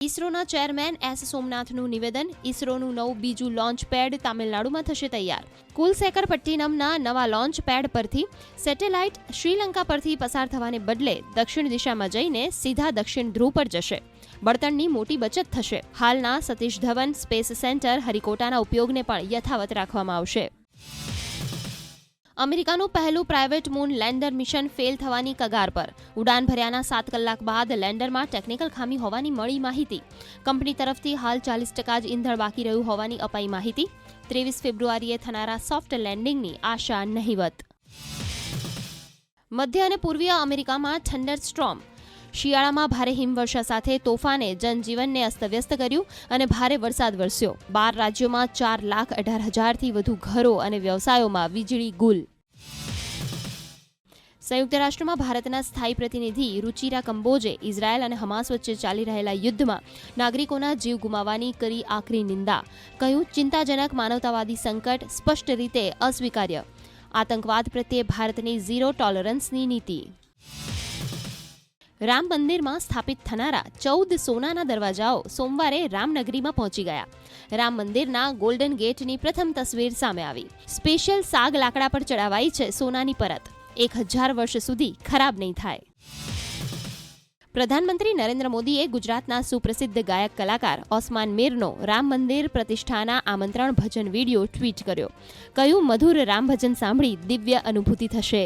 ઇસરોના chairman S સોમનાથનું નિવેદન. ઇસરોનું નવું બીજું લોન્ચ પેડ તામિલનાડુમાં થશે તૈયાર. કુલશેખરપટ્ટિનમના નવા લોન્ચ પેડ પરથી સેટેલાઇટ શ્રીલંકા પરથી પસાર થવાને બદલે દક્ષિણ દિશામાં જઈને સીધા દક્ષિણ ધ્રુવ પર જશે. બળતણની મોટી બચત થશે. હાલના સતીશ ધવન સ્પેસ સેન્ટર હરિકોટાના ઉપયોગને પણ યથાવત રાખવામાં આવશે. અમેરિકાનું પહેલું private moon lander mission fail થવાની કગાર પર. ઉડાન ભર્યાના 7 કલાક બાદ લેન્ડરમાં ટેકનિકલ ખામી હોવાની મળી માહિતી. કંપની તરફથી હાલ 40% જ ઈંધણ બાકી રહ્યું હોવાની અપાઈ માહિતી. 23 ફેબ્રુઆરીએ થનારા સોફ્ટ લેન્ડિંગની આશા નહિવત. મધ્ય અને પૂર્વીય અમેરિકામાં થંડર સ્ટ્રોમ. શિયાળામાં ભારે હિમવર્ષા સાથે તોફાને જનજીવનને અસ્તવ્યસ્ત કર્યું અને ભારે વરસાદ વરસ્યો. 12 રાજ્યોમાં 4,18,000થી વધુ ઘરો અને વ્યવસાયોમાં વીજળી ગુલ. સંયુક્ત રાષ્ટ્રમાં ભારતના સ્થાયી પ્રતિનિધિ રુચિરા કંબોજે ઇઝરાયલ અને હમાસ વચ્ચે ચાલી રહેલા યુદ્ધમાં નાગરિકોના જીવ ગુમાવવાની કરી આકરી નિંદા. કહ્યું, ચિંતાજનક માનવતાવાદી સંકટ, સ્પષ્ટ રીતે અસ્વીકાર્ય. આતંકવાદ પ્રત્યે ભારતની ઝીરો ટોલરન્સની નીતિ. રામ મંદિરમાં સ્થાપિત થનારા 14 સોનાના દરવાજાઓ સોમવારે રામનગરીમાં પહોંચી ગયા. રામ મંદિરના ગોલ્ડન ગેટની પ્રથમ તસવીર સામે આવી. સ્પેશિયલ સાગ લાકડા પર ચડાવાઈ છે સોનાની પરત. 1000 વર્ષ સુધી ખરાબ નહીં થાય. પ્રધાનમંત્રી નરેન્દ્ર મોદીએ ગુજરાતના સુપ્રસિદ્ધ ગાયક કલાકાર ઓસ્માન મીરનો રામ મંદિર પ્રતિષ્ઠાના આમંત્રણ ભજન વિડીયો ટ્વીટ કર્યો. કહ્યું, મધુર રામ ભજન સાંભળી દિવ્ય અનુભૂતિ થશે.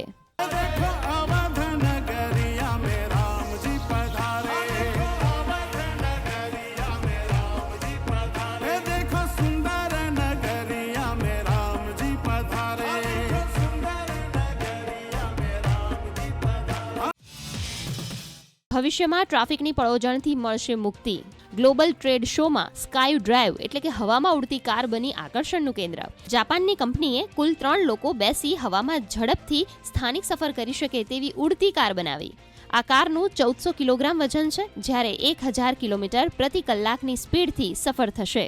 ભવિષ્યમાં ટ્રાફિકની પળોજણથી મળશે મુક્તિ. ગ્લોબલ ટ્રેડ શોમાં સ્કાય ડ્રાઈવ એટલે કે હવામાં ઉડતી કાર બની આકર્ષણનું કેન્દ્ર. જાપાનની કંપનીએ કુલ 3 લોકો બેસી હવામાં ઝડપથી સ્થાનિક સફર કરી શકે તેવી ઉડતી કાર બનાવી. આ કારનું 1400 કિલોગ્રામ વજન છે, જ્યારે 1000 કિલોમીટર પ્રતિ કલાકની સ્પીડથી સફર થશે.